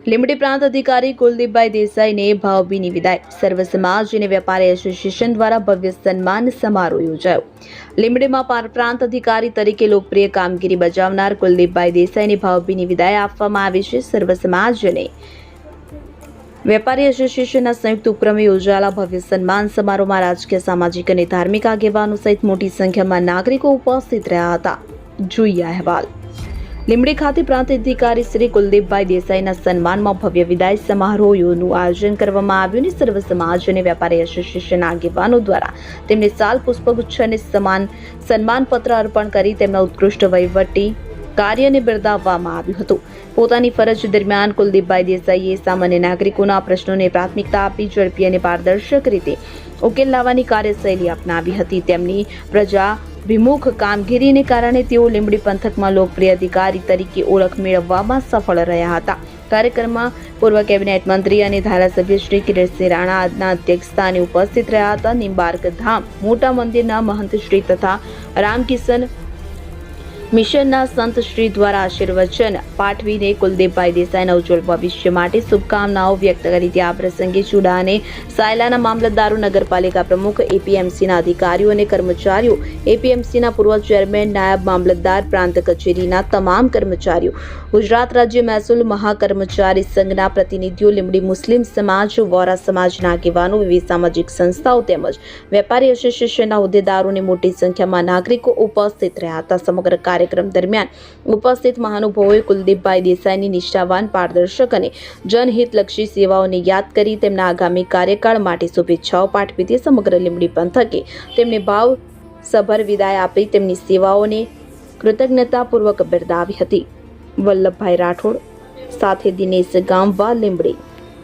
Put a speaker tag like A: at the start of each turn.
A: લીંબડી પ્રાંત અધિકારી કુલદીપભાઈ દેસાઈને ભાવભીની વિદાય. સર્વ સમાજ અને વેપારી એસોસિએશન દ્વારા ભવ્ય સન્માન સમારોહ યોજાયો. લીંબડીમાં પ્રાંત અધિકારી તરીકે લોકપ્રિય કામગીરી બજાવનાર કુલદીપભાઈ દેસાઈને ભાવભીની વિદાય આપવામાં આવી છે. સર્વ સમાજ અને વેપારી એસોસિએશનના સંયુક્ત ઉપક્રમે યોજાયેલા ભવ્ય સન્માન સમારોહમાં રાજકીય, સામાજિક અને ધાર્મિક આગેવાનો સહિત મોટી સંખ્યામાં નાગરિકો ઉપસ્થિત રહ્યા હતા. જોઈએ અહેવાલ. લીંબડી ખાતે પ્રાંત અધિકારી શ્રી કુલદીપભાઈ દેસાઈના સન્માનમાં ભવ્ય વિદાય સમારોહનું આયોજન કરવામાં આવ્યું અને સર્વ સમાજ અને વેપારી એસોસિએશન આગેવાનો દ્વારા તેમને સાલ, પુષ્પગુચ્છ અને સન્માનપત્ર અર્પણ કરી તેમના ઉત્કૃષ્ટ વહીવટી કાર્યને બિરદાવવામાં આવ્યું હતું. પોતાની ફરજ દરમિયાન કુલદીપભાઈ દેસાઈએ સામાન્ય નાગરિકોના પ્રશ્નોને પ્રાથમિકતા આપી ઝડપી અને પારદર્શક રીતે ઉકેલ લાવવાની કાર્યશૈલી અપનાવી હતી. તેમની પ્રજાભિમુખ કામગીરીને કારણે તેઓ લીંબડી પંથકમાં લોકપ્રિય અધિકારી તરીકે ઓળખ મેળવવામાં સફળ રહ્યા હતા. કાર્યક્રમમાં પૂર્વ કેબિનેટ મંત્રી અને ધારાસભ્ય શ્રી કિરીટસિંહ રાણાના અધ્યક્ષસ્થાને ઉપસ્થિત રહ્યા હતા. નિંબાર્ક ધામ મોટા મંદિરના મહંત શ્રી તથા રામકિશન મિશનના સંત શ્રી દ્વારા આશીર્વચન પાઠવીને કુલદીપભાઈ દેસાઈના ઉજ્જવળ ભવિષ્ય માટે શુભકામનાઓ વ્યક્ત કરી હતી. આ પ્રસંગે ચુડા અને સાયલાના મામલતદારો, નગરપાલિકા પ્રમુખ, એપીએમસીના અધિકારીઓ અને કર્મચારીઓ, એપીએમસીના પૂર્વ ચેરમેન, નાયબ મામલતદાર, પ્રાંત કચેરીના તમામ કર્મચારીઓ, ગુજરાત રાજ્ય મહેસૂલ મહાકર્મચારી સંઘના પ્રતિનિધિઓ, લીંબડી મુસ્લિમ સમાજ, વોરા સમાજના આગેવાનો, વિવિધ સામાજિક સંસ્થાઓ તેમજ વેપારી એસોસિએશનના હોદ્દેદારોને મોટી સંખ્યામાં નાગરિકો ઉપસ્થિત રહ્યા હતા. સમગ્ર કાર્યક્રમ દરમિયાન ઉપસ્થિત મહાનુભાવોએ કુલદીપભાઈ દેસાઈની નિષ્ઠાવાન, પારદર્શક અને જનહિતલક્ષી સેવાઓને યાદ કરી તેમના આગામી કાર્યકાળ માટે શુભેચ્છાઓ પાઠવી હતી. સમગ્ર લીંબડી પંથકે તેમને ભાવસભર વિદાય આપી તેમની સેવાઓને કૃતજ્ઞતાપૂર્વક બિરદાવી હતી. વલ્લભભાઈ રાઠોડ સાથે દિનેશ ગામવા, લીંબડી.